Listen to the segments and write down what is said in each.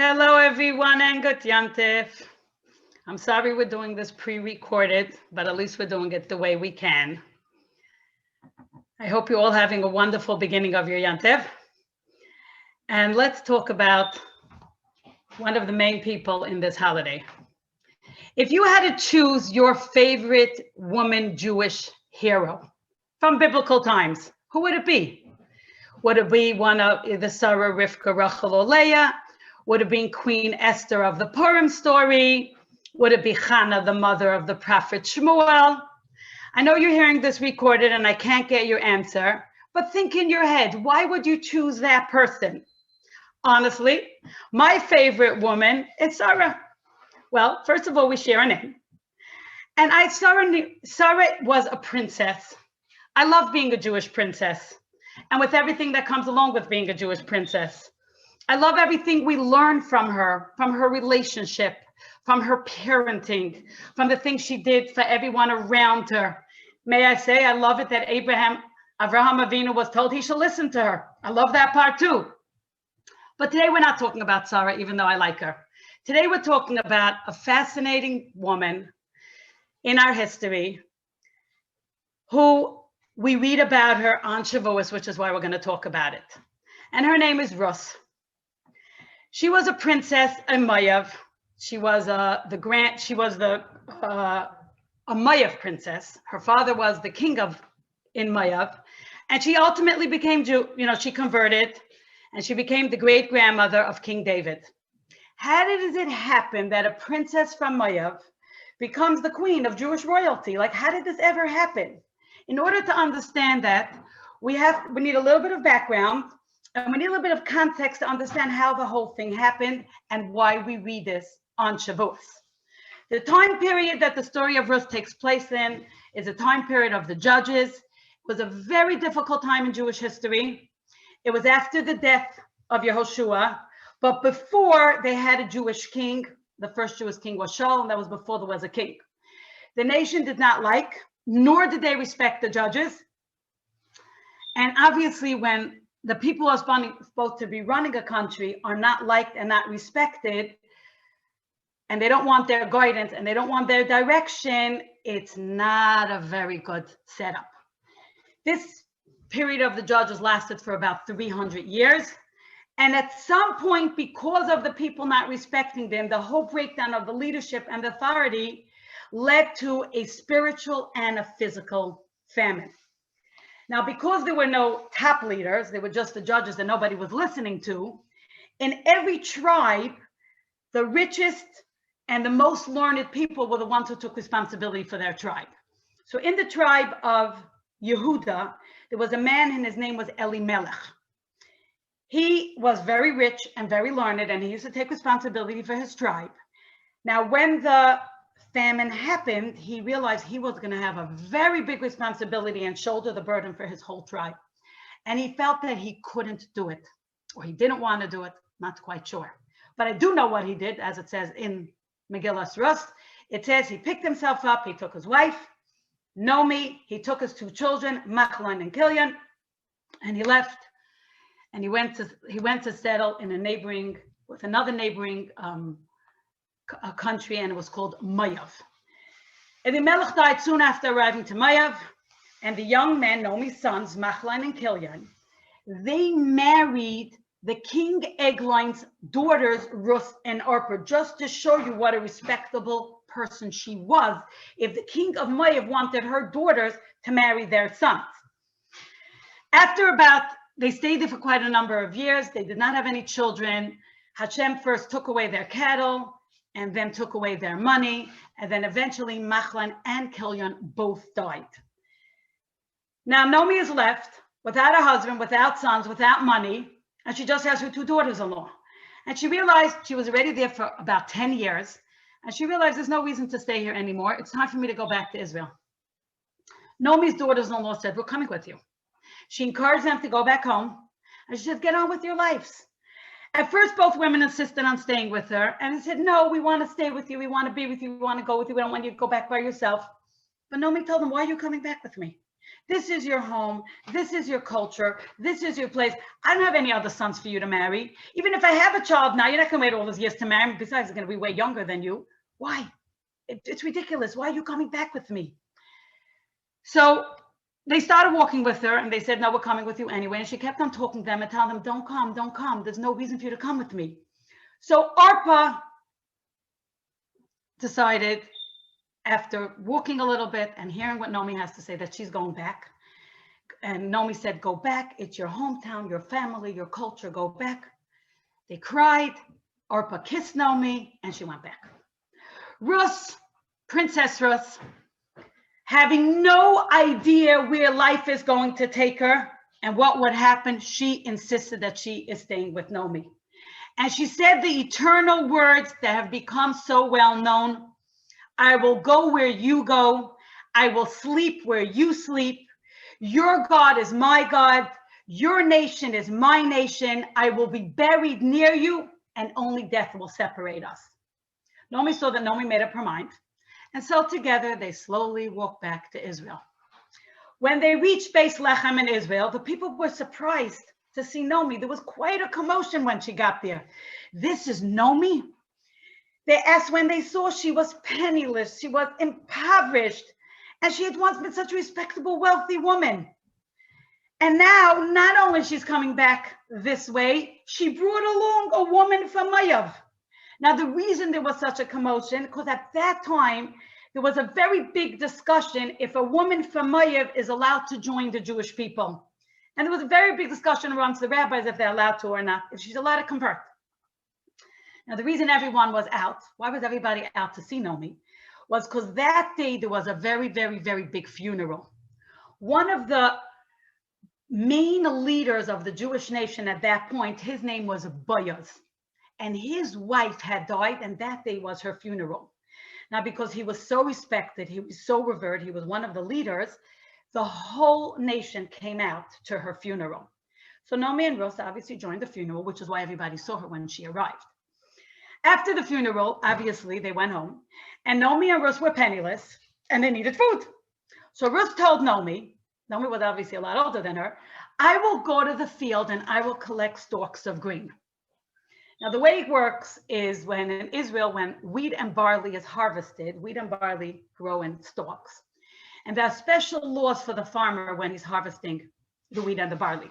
Hello, everyone, and good Yantif. I'm sorry we're doing this pre-recorded, but at least we're doing it the way we can. I hope you're all having a wonderful beginning of your Yantif. And let's talk about one of the main people in this holiday. If you had to choose your favorite woman Jewish hero from biblical times, who would it be? Would it be one of the Sarah, Rivka, Rachel, or Leah? Would it be Queen Esther of the Purim story? Would it be Hannah, the mother of the prophet Shmuel? I know you're hearing this recorded and I can't get your answer, but think in your head, why would you choose that person? Honestly, my favorite woman is Sarah. Well, first of all, we share a name. And Sarah was a princess. I love being a Jewish princess and with everything that comes along with being a Jewish princess. I love everything we learn from her relationship, from her parenting, from the things she did for everyone around her. May I say, I love it that Avraham Avinu was told he should listen to her. I love that part too. But today we're not talking about Sarah, even though I like her. Today we're talking about a fascinating woman in our history who we read about her on Shavuos, which is why we're going to talk about it. And her name is Ruth. She was a princess in Moab. She was a Moab princess. Her father was the king in Moab, and she ultimately became Jew. She converted, and she became the great grandmother of King David. How does it happen that a princess from Moab becomes the queen of Jewish royalty? Like, how did this ever happen? In order to understand that, we need a little bit of background. And we need a little bit of context to understand how the whole thing happened and why we read this on Shavuos. The time period that the story of Ruth takes place in is a time period of the judges. It was a very difficult time in Jewish history. It was after the death of Yehoshua, but before they had a Jewish king. The first Jewish king was Shaul, and that was before there was a king. The nation did not like, nor did they respect the judges. And obviously when the people who are supposed to be running a country are not liked and not respected, and they don't want their guidance and they don't want their direction, it's not a very good setup. This period of the judges lasted for about 300 years. And at some point, because of the people not respecting them, the whole breakdown of the leadership and authority led to a spiritual and a physical famine. Now, because there were no top leaders, they were just the judges that nobody was listening to, in every tribe, the richest and the most learned people were the ones who took responsibility for their tribe. So in the tribe of Yehuda, there was a man and his name was Elimelech. He was very rich and very learned, and he used to take responsibility for his tribe. Now, when the famine happened, he realized he was going to have a very big responsibility and shoulder the burden for his whole tribe. And he felt that he couldn't do it, or he didn't want to do it, not quite sure. But I do know what he did, as it says in Megillas Ruth. It says he picked himself up, he took his wife, Nomi, he took his two children, Machlon and Killian, and he left. And he went to settle in another neighboring a country, and it was called Moab. Elimelech died soon after arriving to Moab, and the young men, Nomi's sons, Machlon and Killian, they married the King Eglin's daughters, Ruth and Orpah, just to show you what a respectable person she was, if the king of Moab wanted her daughters to marry their sons. They stayed there for quite a number of years. They did not have any children. Hashem first took away their cattle, and then took away their money, and then eventually Machlon and Killian both died. Now Nomi is left without a husband, without sons, without money, and she just has her two daughters-in-law. And she realized she was already there for about 10 years, and she realized there's no reason to stay here anymore. It's time for me to go back to Israel. Nomi's daughters-in-law said, we're coming with you. She encouraged them to go back home, and she said, get on with your lives. At first, both women insisted on staying with her, and they said, no, we want to stay with you, we want to be with you, we want to go with you, we don't want you to go back by yourself. But Nomi told them, why are you coming back with me? This is your home. This is your culture. This is your place. I don't have any other sons for you to marry. Even if I have a child now, you're not going to wait all those years to marry me. Besides, it's going to be way younger than you. Why? It's ridiculous. Why are you coming back with me? So they started walking with her and they said, no, we're coming with you anyway. And she kept on talking to them and telling them, don't come, don't come. There's no reason for you to come with me. So Orpah decided, after walking a little bit and hearing what Naomi has to say, that she's going back. And Naomi said, go back. It's your hometown, your family, your culture. Go back. They cried. Orpah kissed Naomi and she went back. Ruth, Princess Ruth, having no idea where life is going to take her and what would happen, she insisted that she is staying with Naomi. And she said the eternal words that have become so well known: I will go where you go. I will sleep where you sleep. Your God is my God. Your nation is my nation. I will be buried near you, and only death will separate us. Naomi saw that Naomi made up her mind. And so together they slowly walked back to Israel. When they reached Beis Lechem in Israel, the people were surprised to see Naomi. There was quite a commotion when she got there. This is Naomi? They asked when they saw she was penniless, she was impoverished, and she had once been such a respectable, wealthy woman. And now, not only she's coming back this way, she brought along a woman from Moab. Now, the reason there was such a commotion, because at that time, there was a very big discussion if a woman from Moab is allowed to join the Jewish people. And there was a very big discussion amongst the rabbis if they're allowed to or not, if she's allowed to convert. Now, the reason everyone was out, why was everybody out to see Naomi, was because that day there was a very, very, very big funeral. One of the main leaders of the Jewish nation at that point, his name was Boaz. And his wife had died, and that day was her funeral. Now, because he was so respected, he was so revered, he was one of the leaders, the whole nation came out to her funeral. So Naomi and Ruth obviously joined the funeral, which is why everybody saw her when she arrived. After the funeral, obviously, they went home, and Naomi and Ruth were penniless, and they needed food. So Ruth told Naomi was obviously a lot older than her, I will go to the field and I will collect stalks of grain. Now, the way it works is when in Israel, when wheat and barley is harvested, wheat and barley grow in stalks. And there are special laws for the farmer when he's harvesting the wheat and the barley.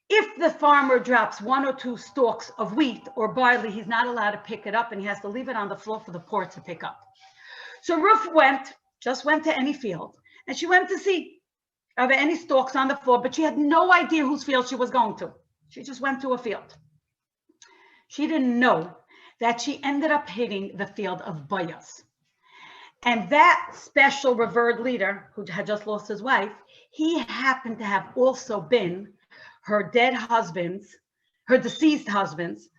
If the farmer drops 1 or 2 stalks of wheat or barley, he's not allowed to pick it up and he has to leave it on the floor for the poor to pick up. So Ruth just went to any field and she went to see, are there any stalks on the floor? But she had no idea whose field she was going to. She just went to a field. She didn't know that she ended up hitting the field of Boaz. And that special revered leader who had just lost his wife, he happened to have also been her deceased husband's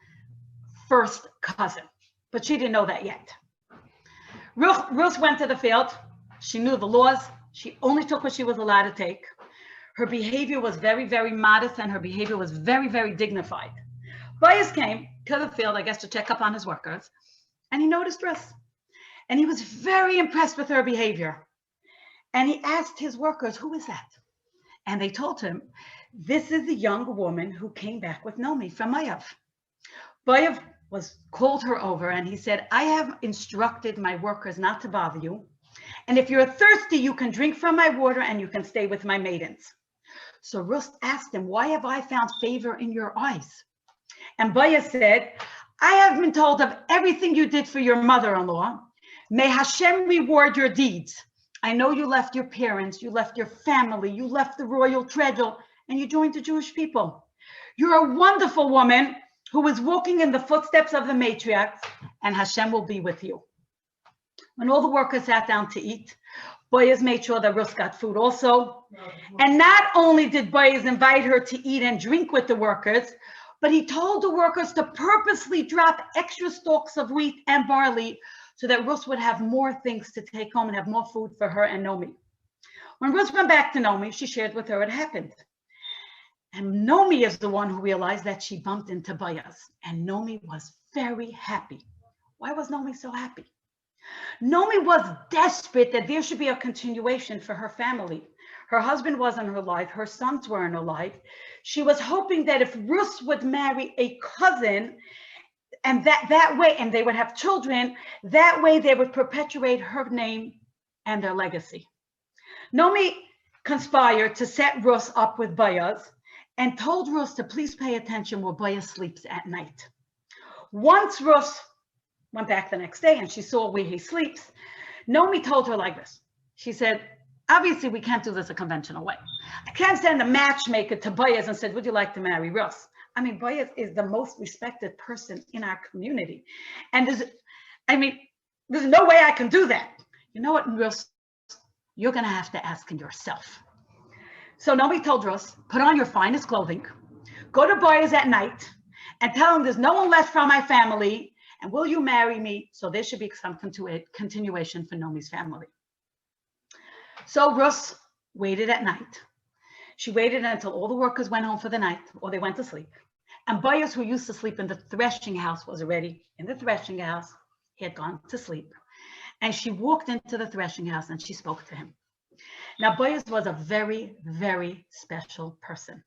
first cousin. But she didn't know that yet. Ruth went to the field. She knew the laws. She only took what she was allowed to take. Her behavior was very, very modest, and her behavior was very, very dignified. Boaz came to the field, I guess, to check up on his workers, and he noticed Ruth. And he was very impressed with her behavior. And he asked his workers, who is that? And they told him, this is the young woman who came back with Naomi from Moab. Boaz called her over and he said, I have instructed my workers not to bother you. And if you're thirsty, you can drink from my water and you can stay with my maidens. So Ruth asked him, why have I found favor in your eyes? And Boaz said, I have been told of everything you did for your mother-in-law. May Hashem reward your deeds. I know you left your parents, you left your family, you left the royal treasure, and you joined the Jewish people. You're a wonderful woman who is walking in the footsteps of the matriarchs, and Hashem will be with you. When all the workers sat down to eat, Boaz made sure that Ruth got food also. And not only did Boaz invite her to eat and drink with the workers, but he told the workers to purposely drop extra stalks of wheat and barley so that Ruth would have more things to take home and have more food for her and Naomi. When Ruth went back to Naomi, she shared with her what happened. And Naomi is the one who realized that she bumped into Boaz. And Naomi was very happy. Why was Naomi so happy? Naomi was desperate that there should be a continuation for her family. Her husband wasn't in her life. Her sons were in her life. She was hoping that if Ruth would marry a cousin, and that way, and they would have children, that way they would perpetuate her name and their legacy. Naomi conspired to set Ruth up with Boaz and told Ruth to please pay attention where Boaz sleeps at night. Once Ruth went back the next day and she saw where he sleeps, Naomi told her like this. She said, obviously we can't do this a conventional way. I can't send a matchmaker to Boaz and said, would you like to marry Ruth? I mean, Boaz is the most respected person in our community. And there's no way I can do that. You know what, Ruth? You're going to have to ask him yourself. So Naomi told Ruth, put on your finest clothing, go to Boaz at night, and tell him there's no one left from my family, and will you marry me? So there should be some continuation for Naomi's family. So Ruth waited at night. She waited until all the workers went home for the night, or they went to sleep. And Boaz, who used to sleep in the threshing house, was already in the threshing house. He had gone to sleep. And she walked into the threshing house and she spoke to him. Now, Boaz was a very, very special person.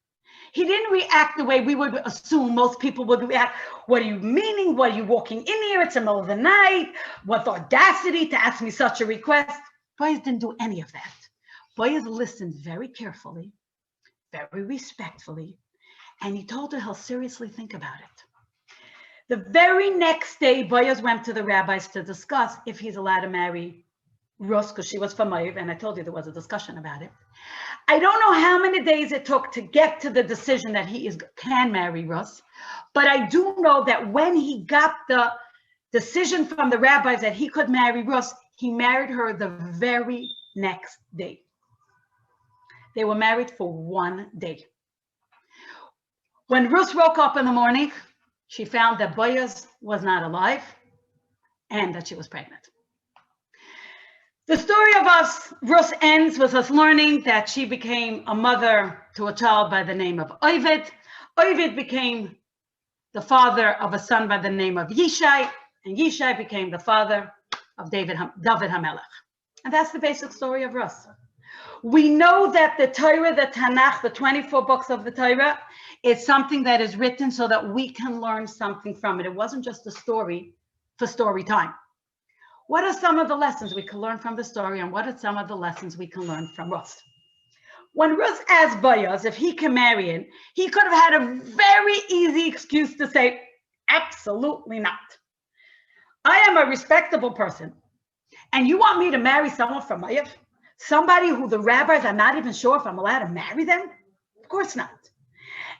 He didn't react the way we would assume most people would react. What are you meaning? What are you walking in here? It's the middle of the night. What audacity to ask me such a request? Boaz didn't do any of that. Boaz listened very carefully, very respectfully, and he told her he'll seriously think about it. The very next day, Boaz went to the rabbis to discuss if he's allowed to marry Ruth, because she was from Moabit, and I told you there was a discussion about it. I don't know how many days it took to get to the decision that he can marry Ruth, but I do know that when he got the decision from the rabbis that he could marry Ruth, he married her the very next day. They were married for one day. When Ruth woke up in the morning, she found that Boaz was not alive and that she was pregnant. The story of Ruth ends with us learning that she became a mother to a child by the name of Moabit. Moabit became the father of a son by the name of Yishai, and Yishai became the father of David HaMelech. And that's the basic story of Ruth. We know that the Torah, the Tanakh, the 24 books of the Torah, is something that is written so that we can learn something from it. It wasn't just a story for story time. What are some of the lessons we can learn from the story, and what are some of the lessons we can learn from Ruth? When Ruth asked Boaz if he can marry him, he could have had a very easy excuse to say, absolutely not. I am a respectable person, and you want me to marry someone from Moab? Somebody who the rabbis are not even sure if I'm allowed to marry them? Of course not.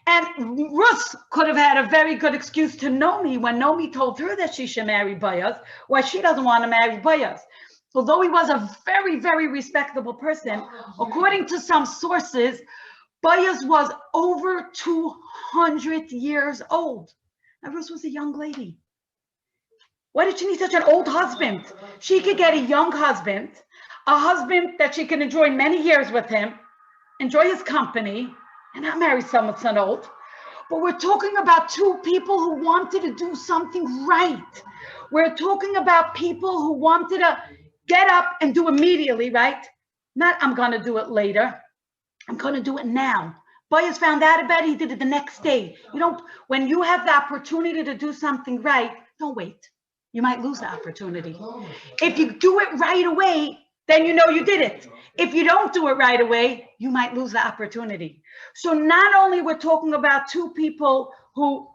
And Ruth could have had a very good excuse to Naomi when Naomi told her that she should marry Boaz, why she doesn't want to marry Boaz. Although he was a very, very respectable person, according to some sources, Boaz was over 200 years old. Now, Ruth was a young lady. Why did she need such an old husband? She could get a young husband, a husband that she can enjoy many years with him, enjoy his company, and not marry someone so old. But we're talking about two people who wanted to do something right. We're talking about people who wanted to get up and do immediately, right? Not, I'm going to do it later. I'm going to do it now. Boaz found out about it. He did it the next day. When you have the opportunity to do something right, don't wait. You might lose the opportunity. If you do it right away, then you know you did it. If you don't do it right away, you might lose the opportunity. So not only we're talking about two people who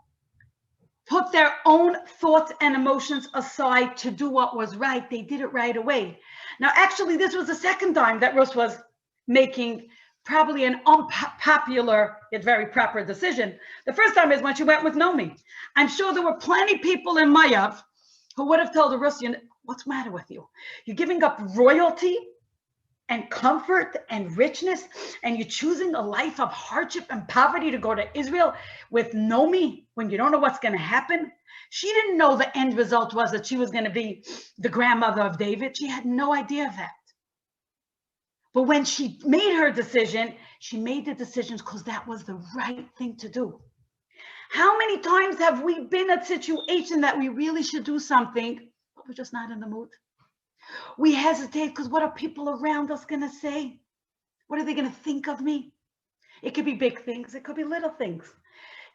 put their own thoughts and emotions aside to do what was right, they did it right away. Now, actually, this was the second time that Ruth was making probably an unpopular yet very proper decision. The first time is when she went with Naomi. I'm sure there were plenty of people in Moab who would have told Ruth, what's the matter with you? You're giving up royalty and comfort and richness, and you're choosing a life of hardship and poverty to go to Israel with Naomi when you don't know what's going to happen? She didn't know the end result was that she was going to be the grandmother of David. She had no idea of that. But when she made her decision, she made the decisions because that was the right thing to do. How many times have we been in a situation that we really should do something, but we're just not in the mood? We hesitate because what are people around us going to say? What are they going to think of me? It could be big things. It could be little things.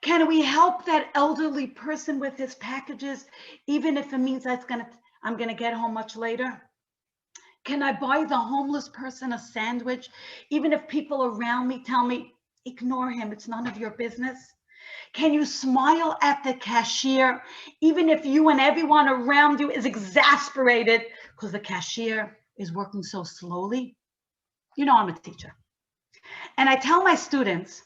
Can we help that elderly person with his packages, even if it means I'm going to get home much later? Can I buy the homeless person a sandwich, even if people around me tell me, ignore him, it's none of your business? Can you smile at the cashier, even if you and everyone around you is exasperated because the cashier is working so slowly? You know, I'm a teacher. And I tell my students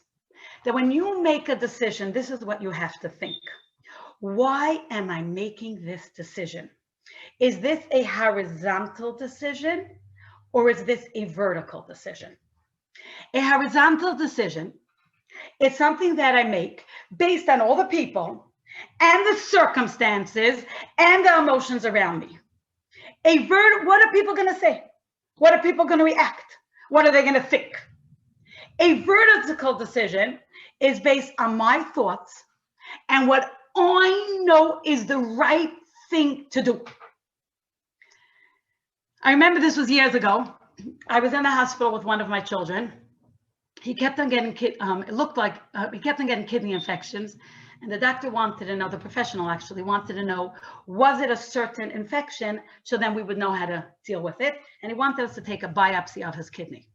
that when you make a decision, this is what you have to think. Why am I making this decision? Is this a horizontal decision or is this a vertical decision? A horizontal decision is something that I make based on all the people and the circumstances and the emotions around me. What are people going to say? What are people going to react? What are they going to think? A vertical decision is based on my thoughts and what I know is the right thing to do. I remember this was years ago. I was in the hospital with one of my children. He kept on getting, it looked like he kept on getting kidney infections. And the doctor wanted to know, the professional actually wanted to know, was it a certain infection? So then we would know how to deal with it. And he wanted us to take a biopsy of his kidney.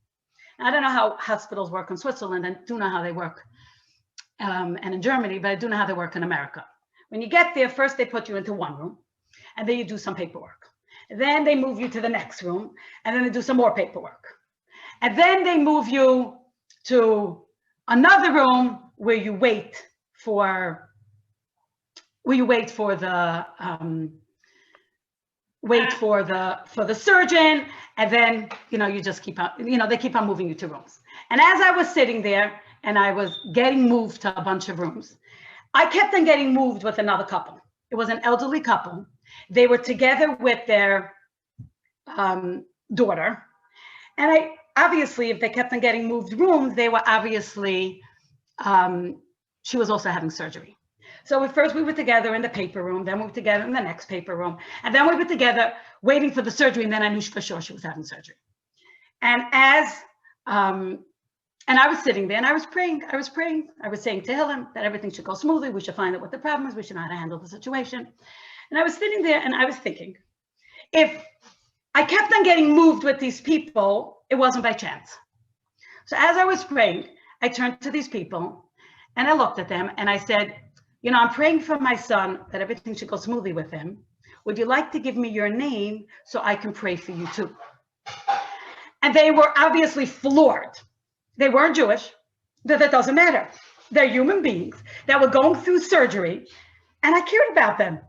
I don't know how hospitals work in Switzerland. I do know how they work and in Germany, but I do know how they work in America. When you get there, first they put you into one room and then you do some paperwork. Then they move you to the next room and then they do some more paperwork. And then they move you to another room where you wait for the surgeon, and then you just keep on, they keep on moving you to rooms. And as I was sitting there and I was getting moved to a bunch of rooms, I kept on getting moved with another couple. It was an elderly couple. They were together with their daughter, and obviously, if they kept on getting moved rooms, they were obviously, she was also having surgery. So first we were together in the paper room, then we were together in the next paper room, and then we were together waiting for the surgery, and then I knew for sure she was having surgery. And and I was sitting there and I was praying. I was saying to him that everything should go smoothly. We should find out what the problem is. We should know how to handle the situation. And I was sitting there and I was thinking, if I kept on getting moved with these people, it wasn't by chance. So as I was praying, I turned to these people and I looked at them and I said, I'm praying for my son that everything should go smoothly with him. Would you like to give me your name so I can pray for you too? And they were obviously floored. They weren't Jewish. That doesn't matter. They're human beings that were going through surgery and I cared about them.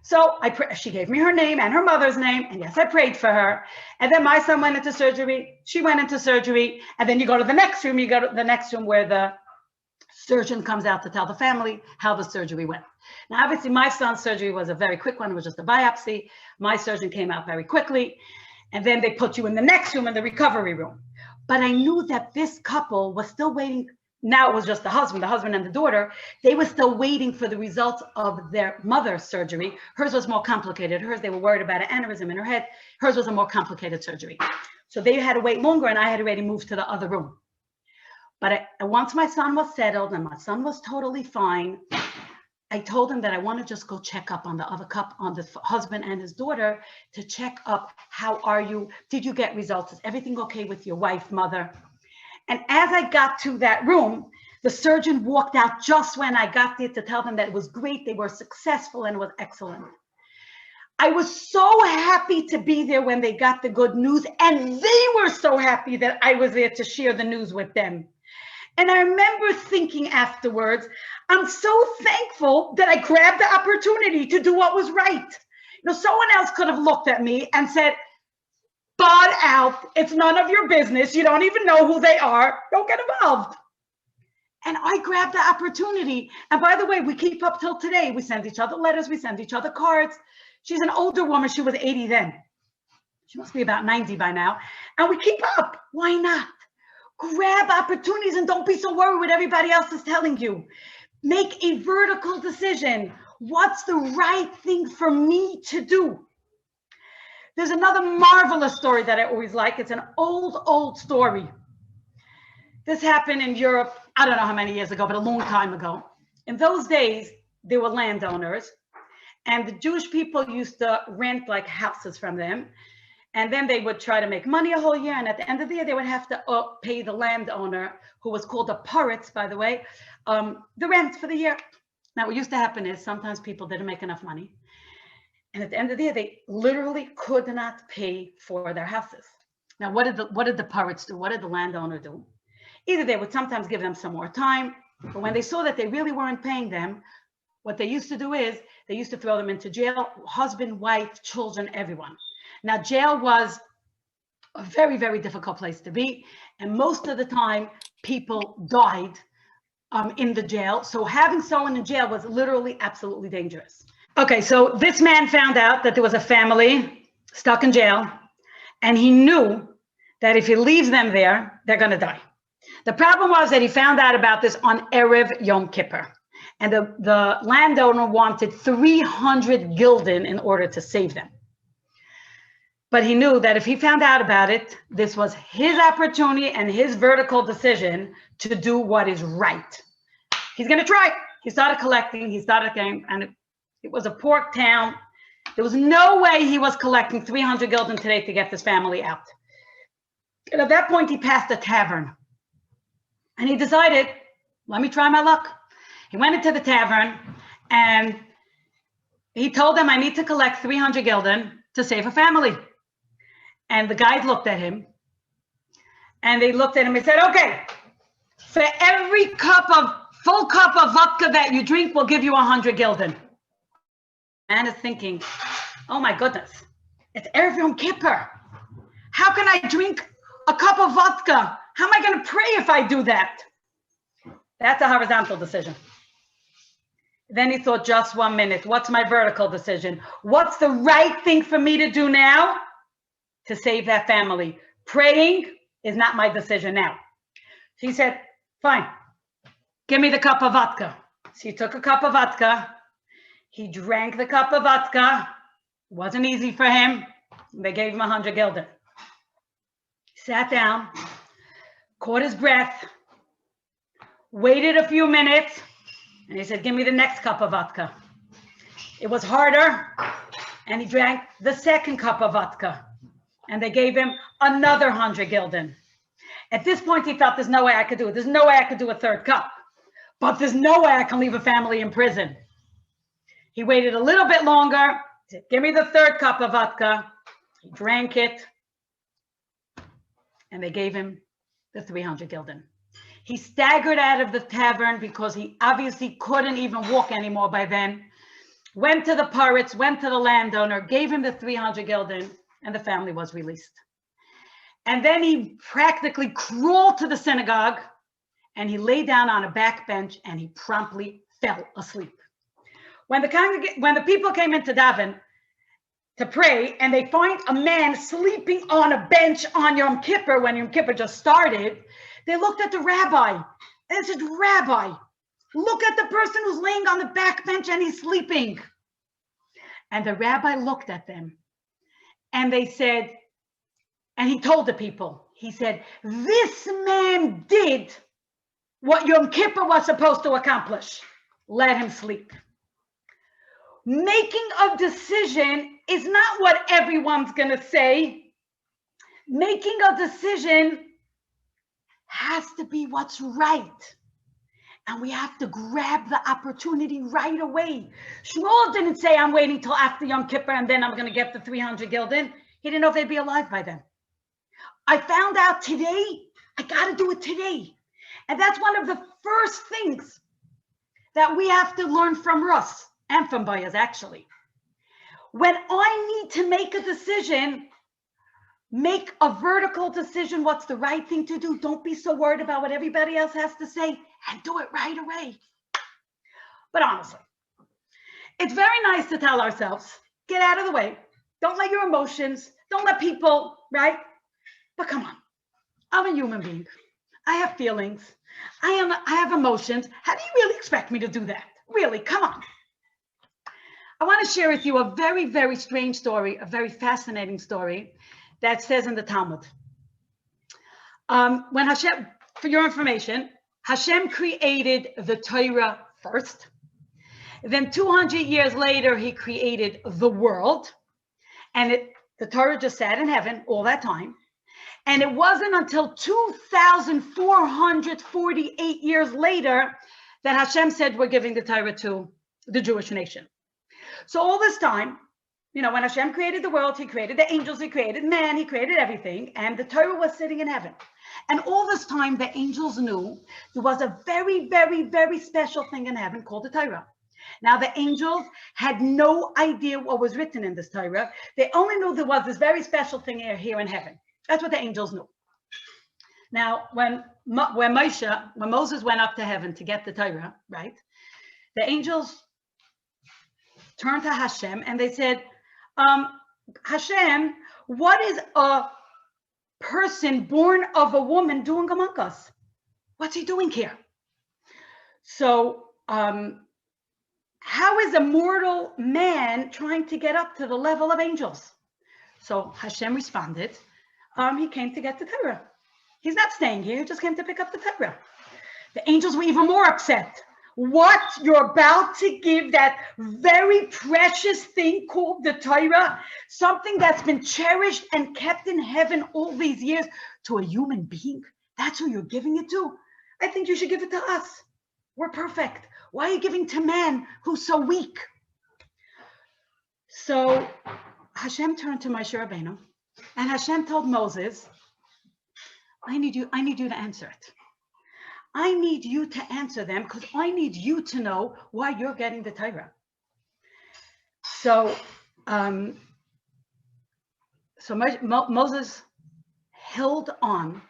So she gave me her name and her mother's name. And yes, I prayed for her. And then my son went into surgery. She went into surgery. And then you go to the next room. You go to the next room where the surgeon comes out to tell the family how the surgery went. Now, obviously, my son's surgery was a very quick one. It was just a biopsy. My surgeon came out very quickly. And then they put you in the next room, in the recovery room. But I knew that this couple was still waiting. Now it was just the husband and the daughter. They were still waiting for the results of their mother's surgery. Hers was more complicated. They were worried about an aneurysm in her head. Hers was a more complicated surgery. So they had to wait longer and I had already moved to the other room. But once my son was settled and my son was totally fine, I told him that I want to just go check up on the other couple, on the husband and his daughter, to check up. How are you? Did you get results? Is everything okay with your wife, mother? And as I got to that room, the surgeon walked out just when I got there to tell them that it was great. They were successful and it was excellent. I was so happy to be there when they got the good news, and they were so happy that I was there to share the news with them. And I remember thinking afterwards, I'm so thankful that I grabbed the opportunity to do what was right. Someone else could have looked at me and said, "Bud out, it's none of your business. You don't even know who they are. Don't get involved." And I grabbed the opportunity. And by the way, we keep up till today. We send each other letters. We send each other cards. She's an older woman. She was 80 then. She must be about 90 by now. And we keep up. Why not? Grab opportunities and don't be so worried what everybody else is telling you. Make a vertical decision. What's the right thing for me to do? There's another marvelous story that I always like. It's an old story. This happened in Europe, I don't know how many years ago, but a long time ago. In those days, there were landowners, and the Jewish people used to rent like houses from them. And then they would try to make money a whole year. And at the end of the year, they would have to pay the landowner, who was called a poritz, by the way, the rent for the year. Now, what used to happen is sometimes people didn't make enough money. And at the end of the year, they literally could not pay for their houses. Now, what did the poritz do? What did the landowner do? Either they would sometimes give them some more time, but when they saw that they really weren't paying them, what they used to do is they used to throw them into jail, husband, wife, children, everyone. Now, jail was a very, very difficult place to be. And most of the time, people died in the jail. So having someone in jail was literally absolutely dangerous. Okay, so this man found out that there was a family stuck in jail, and he knew that if he leaves them there, they're going to die. The problem was that he found out about this on Erev Yom Kippur. And the landowner wanted 300 gulden in order to save them. But he knew that if he found out about it, this was his opportunity and his vertical decision to do what is right. He's going to try. He started collecting. He started getting, and it was a pork town. There was no way he was collecting 300 gulden today to get this family out. And at that point, he passed a tavern. And he decided, let me try my luck. He went into the tavern and he told them, I need to collect 300 gulden to save a family. And the guys looked at him and they looked at him and said, okay, for every full cup of vodka that you drink, we'll give you 100 gulden. Man is thinking, oh my goodness, it's Erev Yom Kippur. How can I drink a cup of vodka? How am I going to pray if I do that? That's a horizontal decision. Then he thought, just 1 minute. What's my vertical decision? What's the right thing for me to do now to save that family? Praying is not my decision now. So he said, fine, give me the cup of vodka. So he took a cup of vodka. He drank the cup of vodka. It wasn't easy for him. They gave him 100 gulden. He sat down, caught his breath, waited a few minutes, and he said, give me the next cup of vodka. It was harder, and he drank the second cup of vodka, and they gave him another 100 gulden. At this point, he felt, there's no way I could do it. There's no way I could do a third cup, but there's no way I can leave a family in prison. He waited a little bit longer. He said, give me the third cup of vodka. He drank it, and they gave him the 300 gulden. He staggered out of the tavern because he obviously couldn't even walk anymore by then. Went to the poritz, went to the landowner, gave him the 300 gulden, and the family was released. And then he practically crawled to the synagogue, and he lay down on a back bench, and he promptly fell asleep. When the people came into daven to pray, and they find a man sleeping on a bench on Yom Kippur, when Yom Kippur just started, they looked at the rabbi and said, Rabbi, look at the person who's laying on the back bench and he's sleeping. And the rabbi looked at them and they said, and he told the people, he said, this man did what Yom Kippur was supposed to accomplish. Let him sleep. Making a decision is not what everyone's going to say. Making a decision has to be what's right. And we have to grab the opportunity right away. Shmuel didn't say, I'm waiting till after Yom Kippur and then I'm going to get the 300 gulden. He didn't know if they'd be alive by then. I found out today, I got to do it today. And that's one of the first things that we have to learn from Ruth and from Boaz, actually. When I need to make a decision, make a vertical decision, what's the right thing to do. Don't be so worried about what everybody else has to say and do it right away. But honestly, it's very nice to tell ourselves, get out of the way. Don't let your emotions, don't let people, right? But come on, I'm a human being. I have feelings. I have emotions. How do you really expect me to do that? Really, come on. I want to share with you a very, very strange story, a very fascinating story that says in the Talmud. When Hashem, for your information, Hashem created the Torah first. Then 200 years later, he created the world. And the Torah just sat in heaven all that time. And it wasn't until 2,448 years later that Hashem said, we're giving the Torah to the Jewish nation. So all this time, you know, when Hashem created the world, he created the angels, he created man, he created everything. And the Torah was sitting in heaven. And all this time, the angels knew there was a very, very, very special thing in heaven called the Torah. Now, the angels had no idea what was written in this Torah. They only knew there was this very special thing here in heaven. That's what the angels knew. Now, when Moses went up to heaven to get the Torah, right, the angels turned to Hashem and they said, Hashem, what is a person born of a woman doing among us? What's he doing here? So, how is a mortal man trying to get up to the level of angels? So Hashem responded, he came to get the Torah. He's not staying here, he just came to pick up the Torah. The angels were even more upset. What? You're about to give that very precious thing called the Torah, something that's been cherished and kept in heaven all these years, to a human being? That's who you're giving it to? I think you should give it to us. We're perfect. Why are you giving to man who's so weak? So Hashem turned to Moshe Rabbeinu, and Hashem told Moses, I need you to answer it. I need you to answer them because I need you to know why you're getting the Torah. So, Moses held on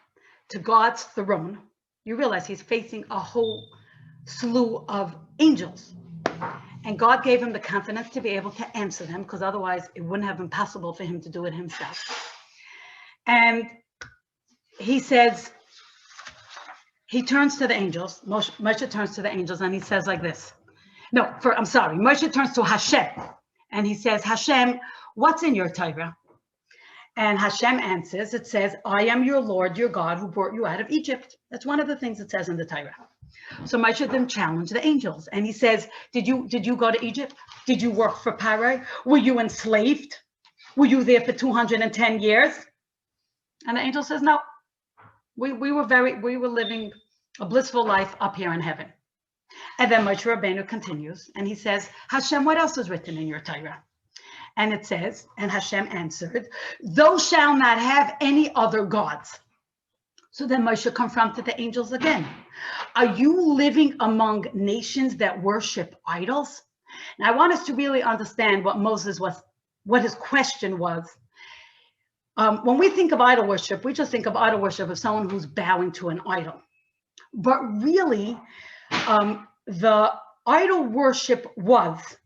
to God's throne. You realize he's facing a whole slew of angels. And God gave him the confidence to be able to answer them, because otherwise it wouldn't have been possible for him to do it himself. And he says, he turns to the angels. Moshe turns to the angels and he says like this. Moshe turns to Hashem and he says, Hashem, what's in your Torah? And Hashem answers, it says, I am your Lord, your God, who brought you out of Egypt. That's one of the things it says in the Torah. So Moshe then challenged the angels and he says, did you go to Egypt? Did you work for Pharaoh? Were you enslaved? Were you there for 210 years? And the angel says, no. We were living a blissful life up here in heaven. And then Moshe Rabbeinu continues and he says, Hashem, what else is written in your Torah? And it says, and Hashem answered, thou shalt not have any other gods. So then Moshe confronted the angels again. Are you living among nations that worship idols? Now I want us to really understand what his question was. When we think of idol worship, we just think of idol worship as someone who's bowing to an idol. But really, the idol worship was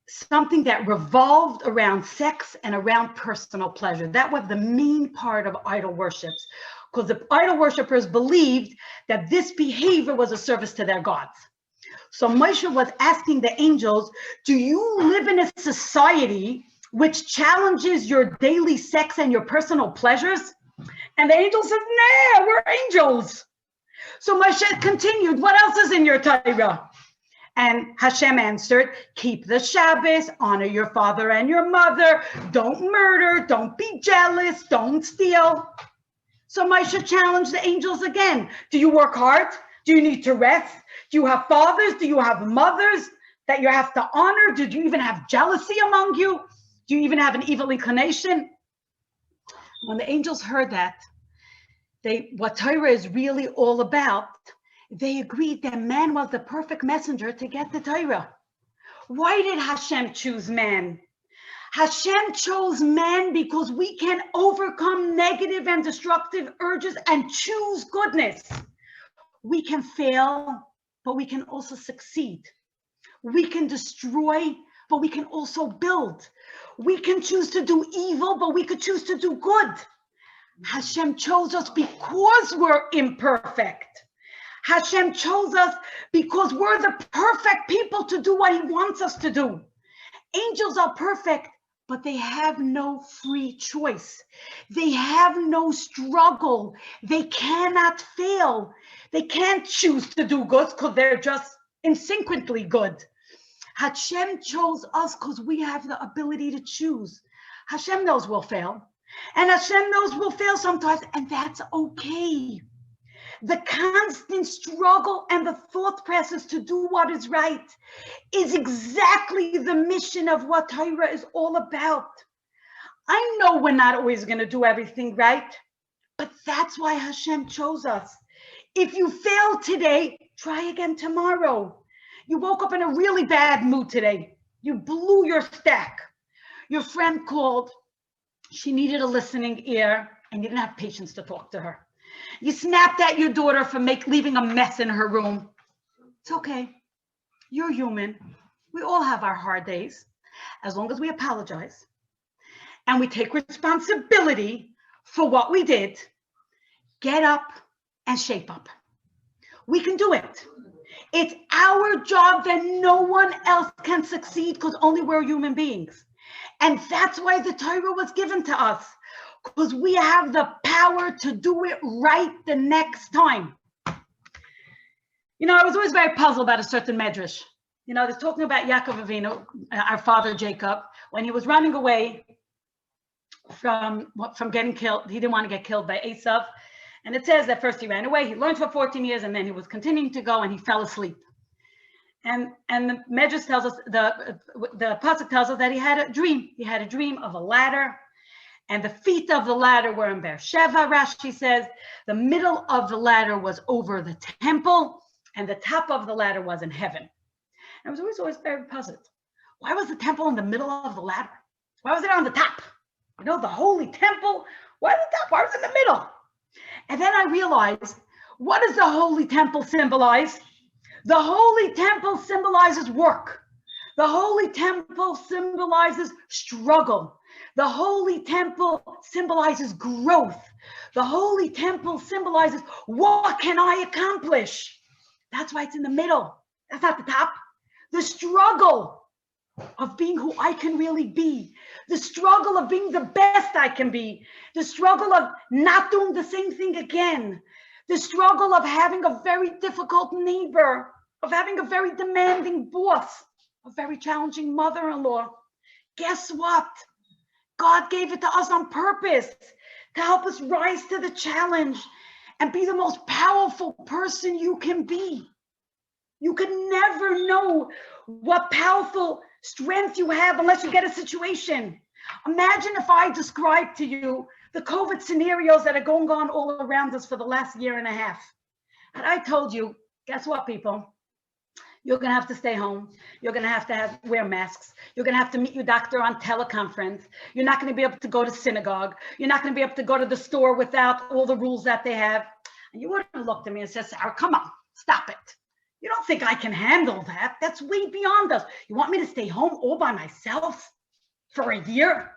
something that revolved around sex and around personal pleasure. That was the main part of idol worships, because the idol worshipers believed that this behavior was a service to their gods. So Moshe was asking the angels, do you live in a society which challenges your daily sex and your personal pleasures? And the angel said, nah, we're angels. So Moshe continued, what else is in your Torah? And Hashem answered, keep the Shabbos, honor your father and your mother, don't murder, don't be jealous, don't steal. So Moshe challenged the angels again. Do you work hard? Do you need to rest? Do you have fathers? Do you have mothers that you have to honor? Did you even have jealousy among you? Do you even have an evil inclination? When the angels heard that, what Torah is really all about, they agreed that man was the perfect messenger to get the Torah. Why did Hashem choose man? Hashem chose man because we can overcome negative and destructive urges and choose goodness. We can fail, but we can also succeed. We can destroy, but we can also build. We can choose to do evil, but we could choose to do good. Hashem chose us because we're imperfect. Hashem chose us because we're the perfect people to do what he wants us to do. Angels are perfect, but they have no free choice. They have no struggle. They cannot fail. They can't choose to do good because they're just insequentially good. Hashem chose us because we have the ability to choose. Hashem knows we'll fail. And Hashem knows we'll fail sometimes, and that's okay. The constant struggle and the thought process to do what is right is exactly the mission of what Torah is all about. I know we're not always going to do everything right, but that's why Hashem chose us. If you fail today, try again tomorrow. You woke up in a really bad mood today. You blew your stack. Your friend called. She needed a listening ear, and you didn't have patience to talk to her. You snapped at your daughter for leaving a mess in her room. It's okay. You're human. We all have our hard days. As long as we apologize and we take responsibility for what we did, get up and shape up. We can do it. It's our job that no one else can succeed because only we're human beings. And that's why the Torah was given to us. Because we have the power to do it right the next time. You know, I was always very puzzled about a certain medrash. You know, they're talking about Yaakov Avinu, our father Jacob, when he was running away from getting killed. He didn't want to get killed by Esav. And it says that first he ran away, he learned for 14 years, and then he was continuing to go and he fell asleep. And the medrash tells us, the pasuk tells us that he had a dream. He had a dream of a ladder. And the feet of the ladder were in Beersheba, Rashi says. The middle of the ladder was over the temple, and the top of the ladder was in heaven. And I was always very puzzled. Why was the temple in the middle of the ladder? Why was it on the top? You know, the holy temple, why the top? Why was it in the middle? And then I realized, what does the holy temple symbolize? The holy temple symbolizes work. The holy temple symbolizes struggle. The holy temple symbolizes growth. The holy temple symbolizes, what can I accomplish? That's why it's in the middle. That's not the top. The struggle of being who I can really be. The struggle of being the best I can be. The struggle of not doing the same thing again. The struggle of having a very difficult neighbor, of having a very demanding boss, a very challenging mother-in-law. Guess what? God gave it to us on purpose to help us rise to the challenge and be the most powerful person you can be. You can never know what powerful strength you have unless you get a situation. Imagine if I described to you the COVID scenarios that are going on all around us for the last year and a half. And I told you, guess what, people? You're going to have to stay home. You're going to have wear masks. You're going to have to meet your doctor on teleconference. You're not going to be able to go to synagogue. You're not going to be able to go to the store without all the rules that they have. And you wouldn't have looked at me and said, Sarah, come on, stop it. You don't think I can handle that? That's way beyond us. You want me to stay home all by myself for a year?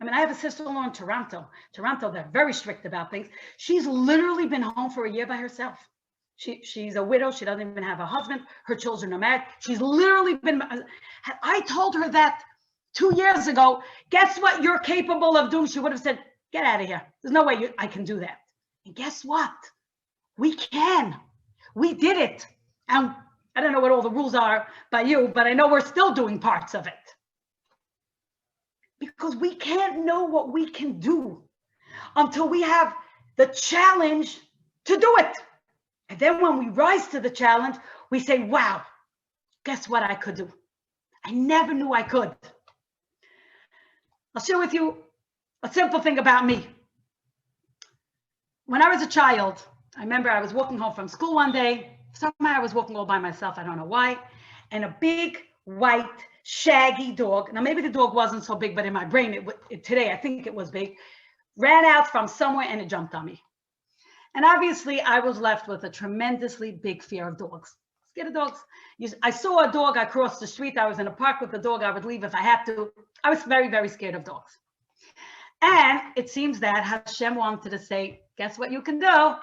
I mean, I have a sister-in-law in Toronto. Toronto, they're very strict about things. She's literally been home for a year by herself. She's a widow. She doesn't even have a husband. Her children are married. She's literally been, I told her that 2 years ago, guess what you're capable of doing? She would have said, get out of here. There's no way I can do that. And guess what? We can. We did it. And I don't know what all the rules are by you, but I know we're still doing parts of it. Because we can't know what we can do until we have the challenge to do it. And then when we rise to the challenge, we say, wow, guess what I could do? I never knew I could. I'll share with you a simple thing about me. When I was a child, I remember I was walking home from school one day. Somehow I was walking all by myself. I don't know why. And a big, white, shaggy dog. Now, maybe the dog wasn't so big, but in my brain, today, I think it was big, ran out from somewhere and it jumped on me. And obviously, I was left with a tremendously big fear of dogs. Scared of dogs. I saw a dog. I crossed the street. I was in a park with the dog. I would leave if I had to. I was very, very scared of dogs. And it seems that Hashem wanted to say, guess what you can do?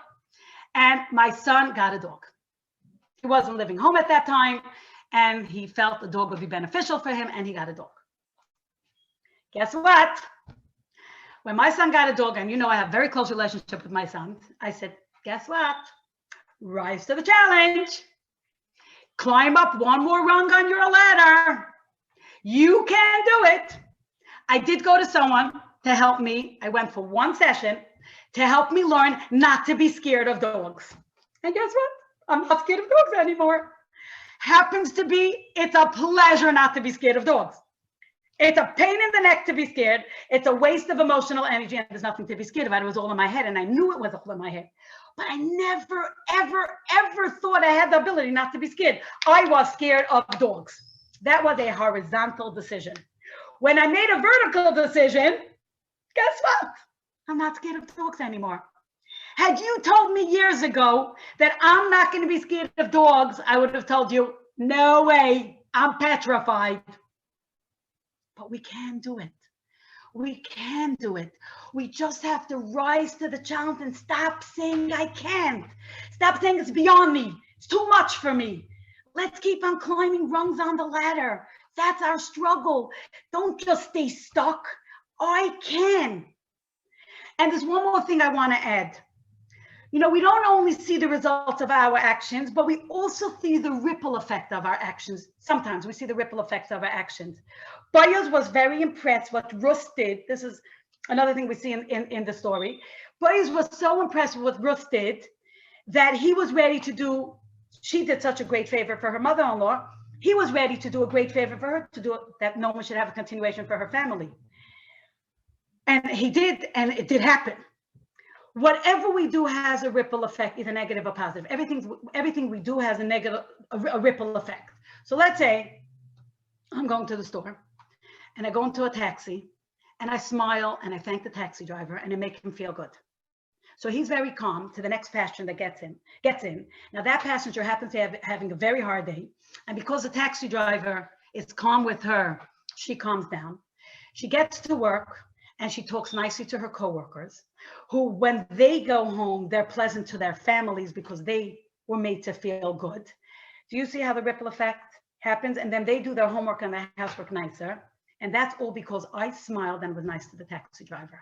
And my son got a dog. He wasn't living home at that time, and he felt the dog would be beneficial for him, and he got a dog. Guess what? When my son got a dog, and you know I have a very close relationship with my son, I said, guess what? Rise to the challenge. Climb up one more rung on your ladder. You can do it. I did go to someone to help me. I went for one session to help me learn not to be scared of dogs. And guess what? I'm not scared of dogs anymore. Happens to be, it's a pleasure not to be scared of dogs. It's a pain in the neck to be scared. It's a waste of emotional energy, and there's nothing to be scared about. It was all in my head, and I knew it was all in my head. But I never, ever, ever thought I had the ability not to be scared. I was scared of dogs. That was a horizontal decision. When I made a vertical decision, guess what? I'm not scared of dogs anymore. Had you told me years ago that I'm not going to be scared of dogs, I would have told you, no way, I'm petrified. But we can do it. We can do it. We just have to rise to the challenge and stop saying I can't. Stop saying it's beyond me. It's too much for me. Let's keep on climbing rungs on the ladder. That's our struggle. Don't just stay stuck. I can. And there's one more thing I want to add. You know, we don't only see the results of our actions, but we also see the ripple effect of our actions. Sometimes we see the ripple effects of our actions. Boaz was very impressed what Ruth did. This is another thing we see in the story. Boaz was so impressed with what Ruth did that he was ready to do, she did such a great favor for her mother-in-law. He was ready to do a great favor for her, to do it, that no one should have a continuation for her family. And he did, and it did happen. Whatever we do has a ripple effect, either negative or positive. Everything we do has a ripple effect. So let's say I'm going to the store and I go into a taxi and I smile and I thank the taxi driver and I make him feel good. So he's very calm to the next passenger that gets in. Now that passenger happens to be having a very hard day. And because the taxi driver is calm with her, she calms down. She gets to work and she talks nicely to her coworkers, who, when they go home, they're pleasant to their families because they were made to feel good. Do you see how the ripple effect happens? And then they do their homework and their housework nicer. And that's all because I smiled and was nice to the taxi driver.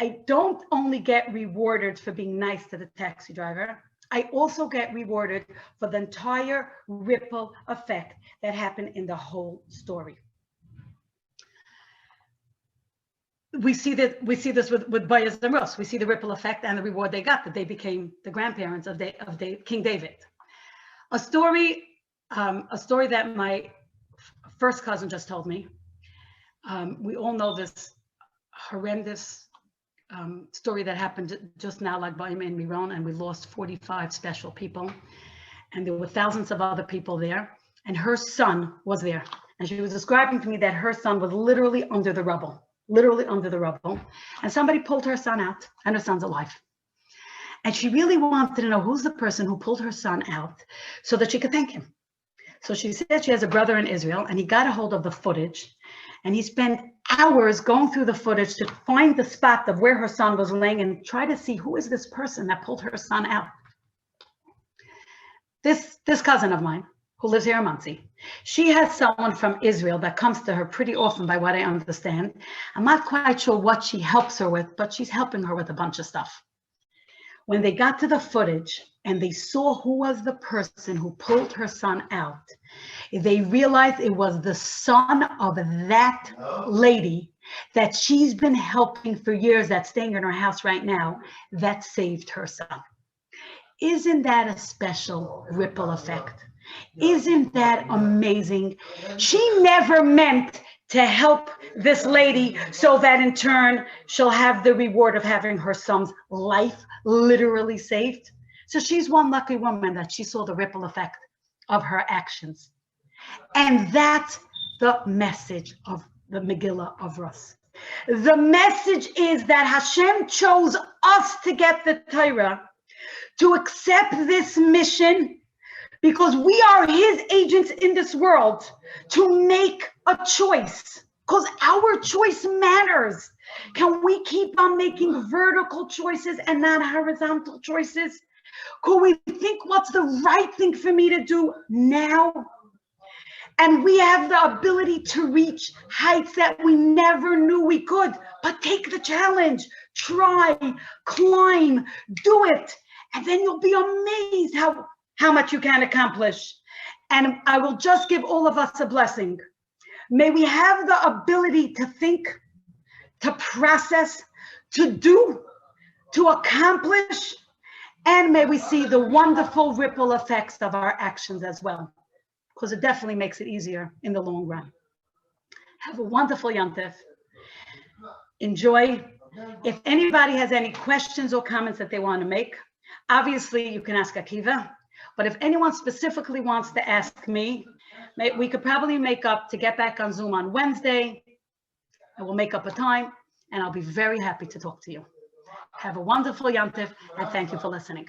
I don't only get rewarded for being nice to the taxi driver, I also get rewarded for the entire ripple effect that happened in the whole story. We see this with Boaz and Ruth. We see the ripple effect and the reward they got, that they became the grandparents of King David. A story that my first cousin just told me. We all know this horrendous story that happened just now, like by in Miron, and we lost 45 special people, and there were thousands of other people there, and her son was there, and she was describing to me that her son was literally under the rubble. And somebody pulled her son out, and her son's alive. And she really wanted to know who's the person who pulled her son out so that she could thank him. So she said she has a brother in Israel, and he got a hold of the footage, and he spent hours going through the footage to find the spot of where her son was laying and try to see who is this person that pulled her son out. This cousin of mine, who lives here in Monsey, she has someone from Israel that comes to her pretty often, by what I understand. I'm not quite sure what she helps her with, but she's helping her with a bunch of stuff. When they got to the footage and they saw who was the person who pulled her son out, they realized it was the son of that lady that she's been helping for years, that's staying in her house right now, that saved her son. Isn't that a special ripple effect? Isn't that amazing? She never meant to help this lady so that in turn she'll have the reward of having her son's life literally saved. So she's one lucky woman that she saw the ripple effect of her actions. And that's the message of the Megillah of Ruth. The message is that Hashem chose us to get the Torah, to accept this mission, because we are his agents in this world, to make a choice, because our choice matters. Can we keep on making vertical choices and not horizontal choices? Could we think what's the right thing for me to do now? And we have the ability to reach heights that we never knew we could. But take the challenge, try, climb, do it. And then you'll be amazed how much you can accomplish. And I will just give all of us a blessing. May we have the ability to think, to process, to do, to accomplish, and may we see the wonderful ripple effects of our actions as well, because it definitely makes it easier in the long run. Have a wonderful Yom Tov. Enjoy. If anybody has any questions or comments that they want to make, obviously you can ask Akiva, but if anyone specifically wants to ask me, we could probably make up to get back on Zoom on Wednesday. I will make up a time, and I'll be very happy to talk to you. Have a wonderful Yom Tov, and thank you for listening.